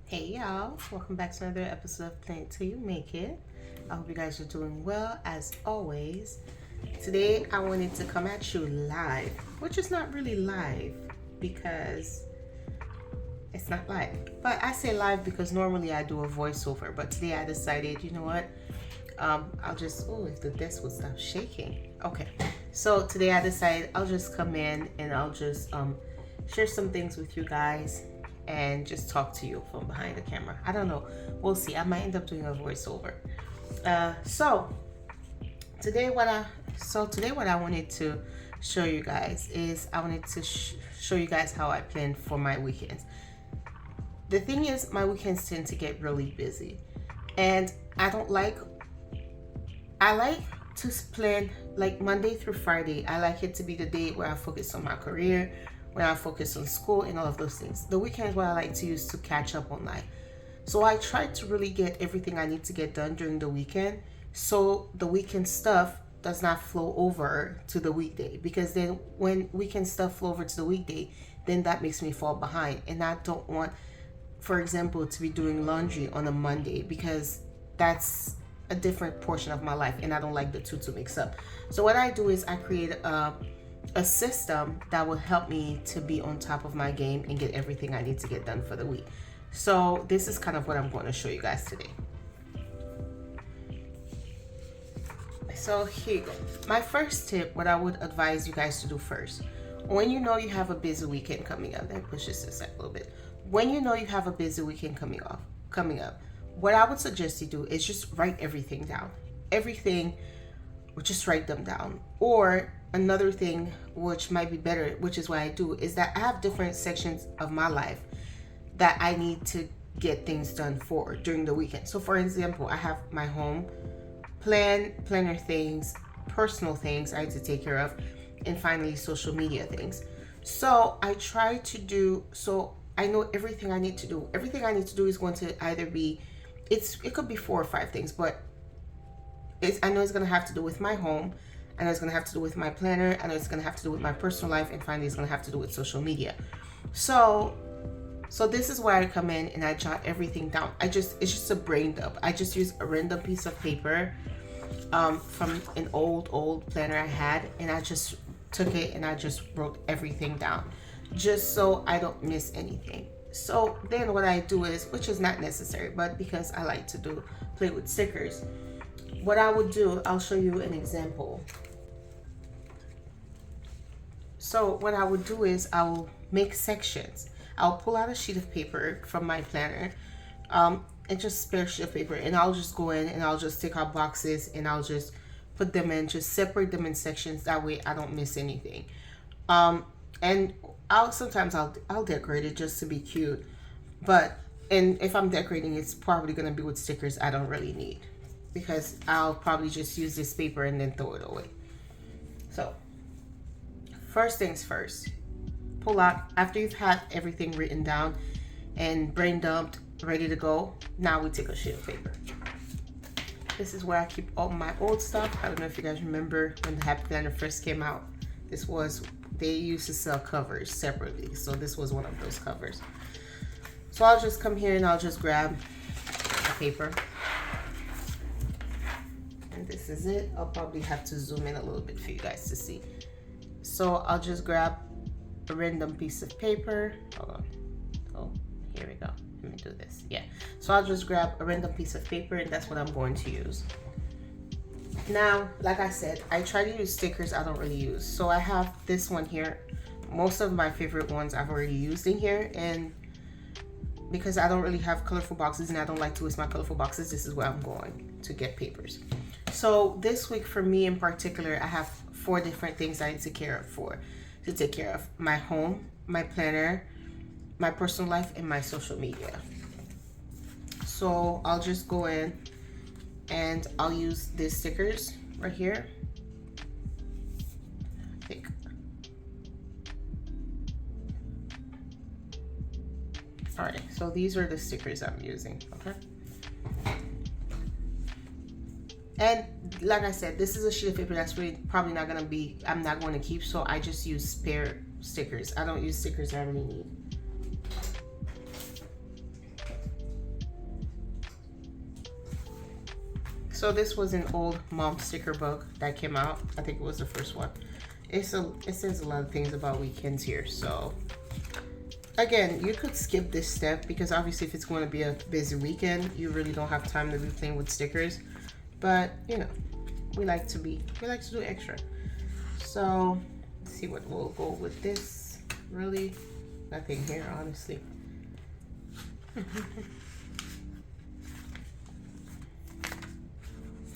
Hey y'all, welcome back to another episode of Play It Till You Make It. I hope you guys are doing well as always. Today I wanted to come at you live, which is not really live because it's not live. But I say live because normally I do a voiceover, but today I decided, you know what? I'll just, if the desk would stop shaking. Okay, so today I decided I'll just come in and I'll just share some things with you guys and just talk to you from behind the camera. I don't know. We'll see. I might end up doing a voiceover. So today what I wanted to show you guys is I wanted to show you guys how I plan for my weekends. The thing is, my weekends tend to get really busy, and I like to plan like Monday through Friday. I like it to be the day where I focus on my career, when I focus on school and all of those things. The weekend is what I like to use to catch up on life. So I try to really get everything I need to get done during the weekend, so the weekend stuff does not flow over to the weekday, because then when weekend stuff flow over to the weekday, then that makes me fall behind. And I don't want, for example, to be doing laundry on a Monday, because that's a different portion of my life and I don't like the two to mix up. So what I do is I create a system that will help me to be on top of my game and get everything I need to get done for the week. So this is kind of what I'm going to show you guys today. So here you go. My first tip, what I would advise you guys to do first, when you know you have a busy weekend coming up, then push this aside a little bit. When you know you have a busy weekend coming up, what I would suggest you do is just write everything down. Everything, just write them down. Or another thing which might be better, which is what I do, is that I have different sections of my life that I need to get things done for during the weekend. So for example, I have my home, planner things, personal things I have to take care of, and finally social media things. So I try to do, so I know everything I need to do. Everything I need to do is going to either be, it could be 4 or 5 things, but I know it's going to have to do with my home. I know it's going to have to do with my planner. I know it's going to have to do with my personal life. And finally, it's going to have to do with social media. So this is where I come in and I jot everything down. It's just a brain dump. I just use a random piece of paper from an old planner I had. And I just took it and I just wrote everything down, just so I don't miss anything. So then what I do is, which is not necessary, but because I like to play with stickers, what I would do, I'll show you an example. So what I would do is I will make sections. I'll pull out a sheet of paper from my planner, and just spare sheet of paper, and I'll just go in and I'll just take out boxes and I'll just put them in, just separate them in sections. That way I don't miss anything. And sometimes I'll decorate it just to be cute, and if I'm decorating, it's probably gonna be with stickers I don't really need, because I'll probably just use this paper and then throw it away. So first things first, pull out, after you've had everything written down and brain dumped, ready to go, now we take a sheet of paper. This is where I keep all my old stuff. I don't know if you guys remember when the Happy Planner first came out. They used to sell covers separately, so this was one of those covers. So I'll just come here and I'll just grab a paper. And this is it. I'll probably have to zoom in a little bit for you guys to see. So I'll just grab a random piece of paper. Hold on. Oh, here we go. Let me do this. Yeah. So I'll just grab a random piece of paper, and that's what I'm going to use. Now, like I said, I try to use stickers I don't really use. So I have this one here. Most of my favorite ones I've already used in here, and because I don't really have colorful boxes and I don't like to waste my colorful boxes, this is where I'm going to get papers. So this week for me in particular, I have 4 different things I need to take care of. My home, my planner, my personal life, and my social media. So I'll just go in and I'll use these stickers right here. All right, so these are the stickers I'm using, okay? And like I said, this is a sheet of paper that's really probably not gonna be, I'm not going to keep, so I just use spare stickers. I don't use stickers I really need. So this was an old mom sticker book that came out. I think it was the first one. It says a lot of things about weekends here. So again, you could skip this step because obviously if it's going to be a busy weekend, you really don't have time to be playing with stickers. But you know, we like to do extra. So let's see what we'll go with this. Really, nothing here, honestly.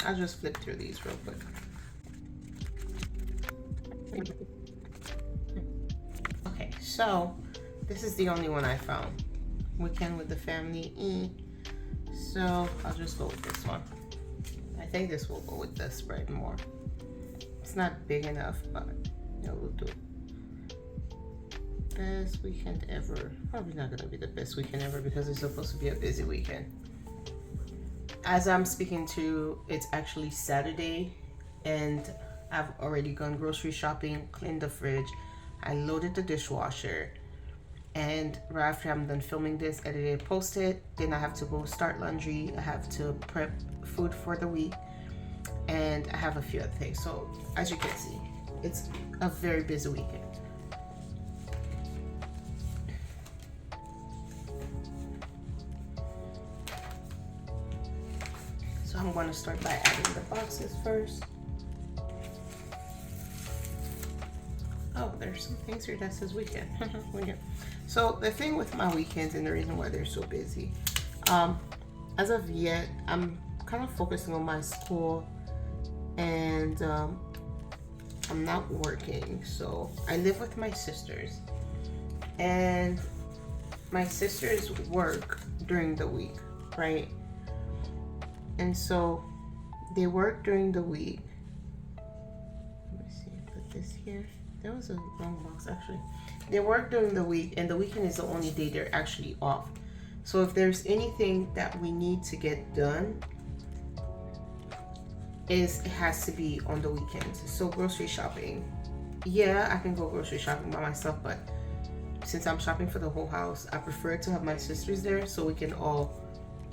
I'll just flip through these real quick. Okay, so this is the only one I found. Weekend with the family. So I'll just go with this one. I think this will go with the spread more. It's not big enough, but it will do. Best weekend ever. Probably not gonna be the best weekend ever because it's supposed to be a busy weekend. As I'm speaking to, it's actually Saturday and I've already gone grocery shopping, cleaned the fridge, I loaded the dishwasher, and right after I'm done filming this, edited, posted, then I have to go start laundry, I have to prep food for the week, and I have a few other things. So as you can see, it's a very busy weekend. So I'm going to start by adding the boxes first. Oh, there's some things here that says weekend. So the thing with my weekends and the reason why they're so busy, as of yet, I'm kind of focusing on my school and I'm not working. So I live with my sisters and my sisters work during the week, right? And so they work during the week. Let me see, put this here. There was a wrong box actually. They work during the week and the weekend is the only day they're actually off. So if there's anything that we need to get done, it has to be on the weekends. So grocery shopping. Yeah, I can go grocery shopping by myself, but since I'm shopping for the whole house, I prefer to have my sisters there so we can all,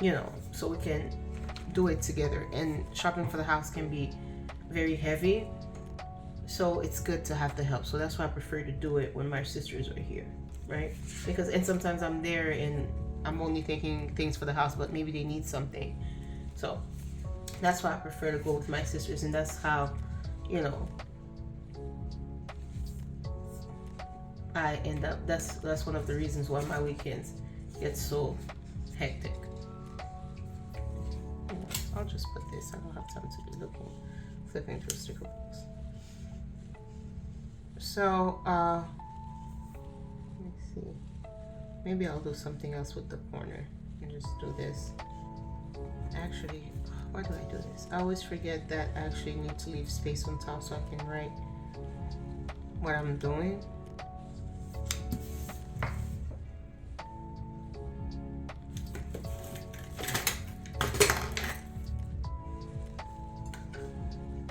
you know, so we can do it together. And shopping for the house can be very heavy, so it's good to have the help. So that's why I prefer to do it when my sisters are here, right? Because and sometimes I'm there and I'm only thinking things for the house, but maybe they need something. So that's why I prefer to go with my sisters, and that's how, you know, I end up, that's one of the reasons why my weekends get so hectic. I'll just put this. I don't have time to be flipping through sticker books. So, let me see. Maybe I'll do something else with the corner and just do this. Actually, why do I do this? I always forget that I actually need to leave space on top so I can write what I'm doing.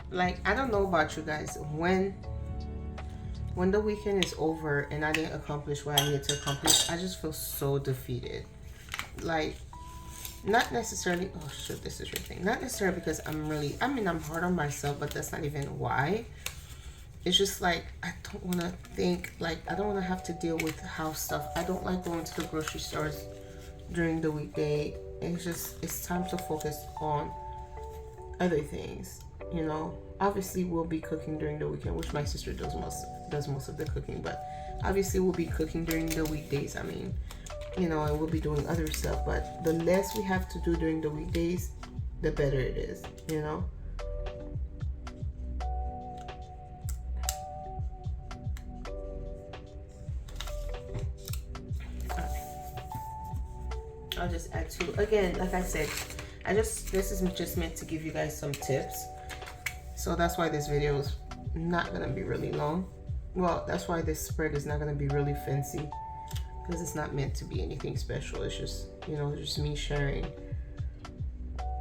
Like, I don't know about you guys, when the weekend is over and I didn't accomplish what I need to accomplish, I just feel so defeated. Like, not necessarily, oh shoot, this is your thing. Not necessarily because I'm hard on myself, but that's not even why. It's just like, I don't want to think, like, I don't want to have to deal with house stuff. I don't like going to the grocery stores during the weekday. It's just, it's time to focus on other things. You know, obviously we'll be cooking during the weekend, which my sister does most of the cooking, but obviously we'll be cooking during the weekdays. I mean, you know, and we'll be doing other stuff, but the less we have to do during the weekdays, the better it is, you know. I'll just add two. Again, like I said, this is just meant to give you guys some tips. So that's why this video is not gonna be really long. Well, that's why this spread is not gonna be really fancy, because it's not meant to be anything special. It's just, you know, just me sharing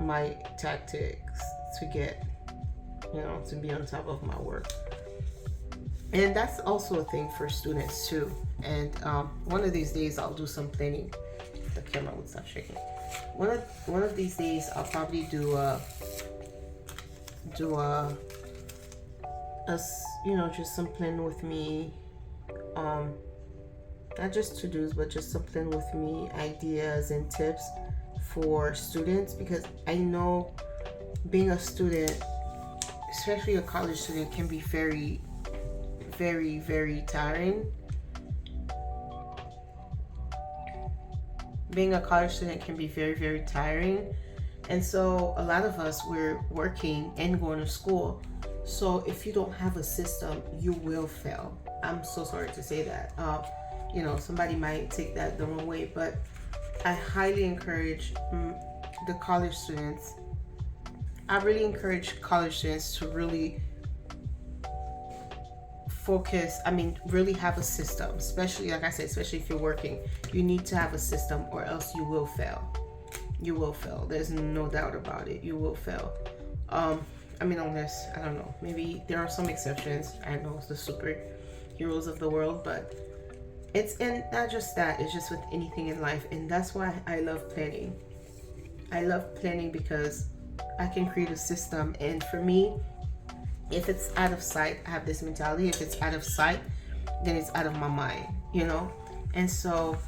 my tactics to get, you know, to be on top of my work. And that's also a thing for students too. And one of these days I'll do some planning. The camera would stop shaking. One of these days I'll probably do do just some plan with me, not just to-dos, but just some plan with me ideas and tips for students, because I know being a student, especially a college student, can be very, very, very tiring. Being a college student can be very, very tiring. And so a lot of us, we're working and going to school. So if you don't have a system, you will fail. I'm so sorry to say that. Somebody might take that the wrong way, but I highly encourage the college students. I really encourage college students to really focus. Really have a system, especially, like I said, especially if you're working. You need to have a system, or else you will fail. You will fail. There's no doubt about it. You will fail. Unless, I don't know, maybe there are some exceptions. I know it's the superheroes of the world, but not just that, it's just with anything in life. And that's why I love planning. I love planning because I can create a system. And for me, if it's out of sight, I have this mentality. If it's out of sight, then it's out of my mind, And so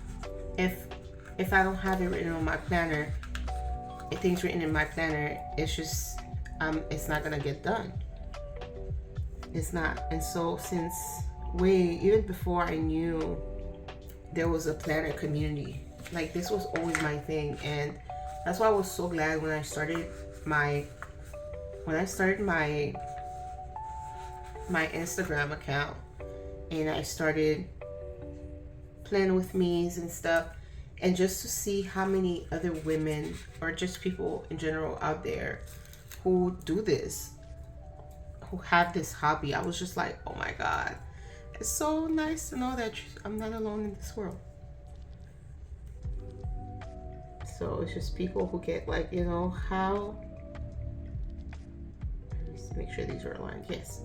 if I don't have it written on my planner, if things written in my planner, it's not gonna get done. It's not. And so since even before I knew there was a planner community, like, this was always my thing. And that's why I was so glad when I started my Instagram account, and I started planning with me's and stuff, and just to see how many other women, or just people in general out there, who do this, who have this hobby. I was just like, oh my God, it's so nice to know that I'm not alone in this world. So it's just people who get, like, how, let's make sure these are aligned. Yes,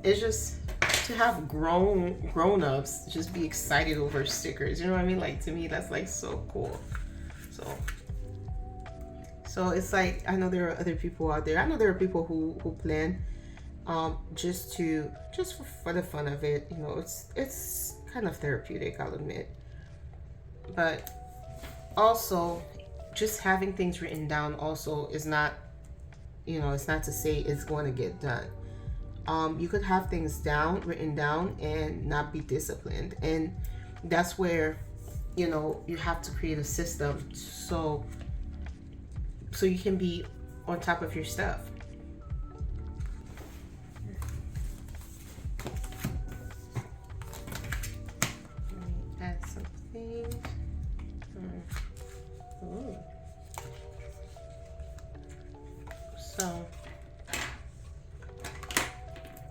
it's just to have grown-ups just be excited over stickers. You know what I mean? Like, to me, that's like so cool. So it's like, I know there are other people out there. I know there are people who plan just for the fun of it. It's kind of therapeutic, I'll admit. But also, just having things written down also is not, it's not to say it's going to get done. You could have things written down and not be disciplined. And that's where, you have to create a system so you can be on top of your stuff. Let me add something. Ooh. So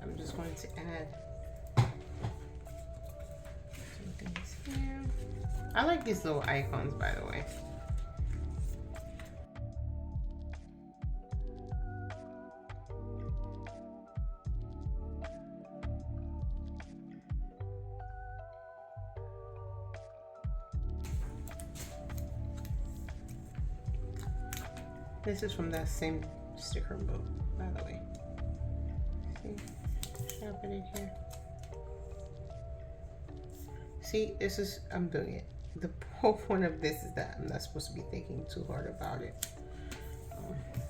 I'm just going to add some things here. I like these little icons, by the way. This is from that same sticker book, by the way. See, sharpen it here. See, I'm doing it. The whole point of this is that I'm not supposed to be thinking too hard about it.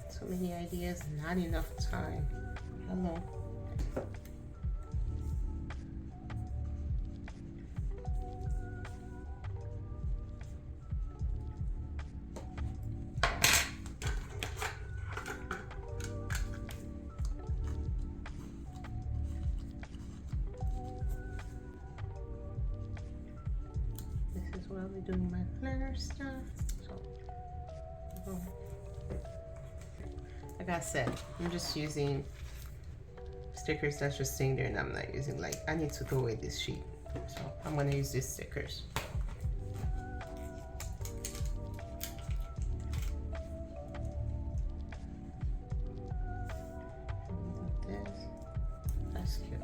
So many ideas, not enough time. Hello. While I'm doing my planner stuff. So, like I said, I'm just using stickers that's just sitting there, and I'm not using, like, I need to throw away this sheet. So I'm gonna use these stickers. That's cute.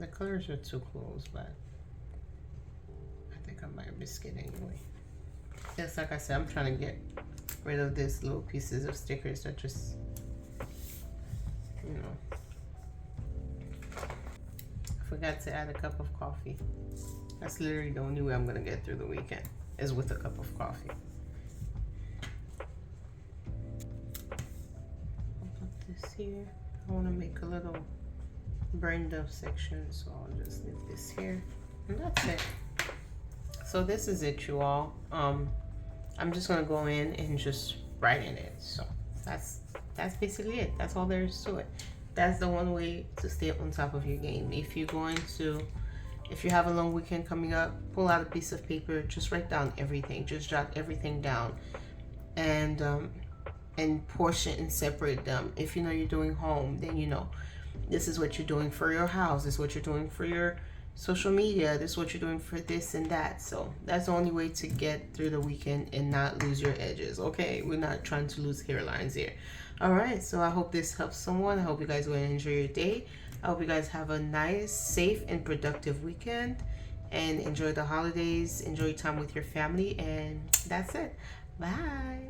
The colors are too close, but I think I might risk it anyway. Just like I said, I'm trying to get rid of these little pieces of stickers that just, you know. I forgot to add a cup of coffee. That's literally the only way I'm gonna get through the weekend, is with a cup of coffee. I'll put this here. I wanna make a little burned up section, so I'll just leave this here. And that's it. So this is it, you all. I'm just gonna go in and just write in it. So that's basically it. That's all there is to it. That's the one way to stay on top of your game. If you have a long weekend coming up, pull out a piece of paper, just write down everything. Just jot everything down, and portion and separate them. If you know you're doing home, then you know this is what you're doing for your house. This is what you're doing for your social media. This is what you're doing for this and that. So that's the only way to get through the weekend and not lose your edges. Okay, we're not trying to lose hairlines here. All right, so I hope this helps someone. I hope you guys will enjoy your day. I hope you guys have a nice, safe, and productive weekend, and enjoy the holidays. Enjoy time with your family, and that's it. Bye.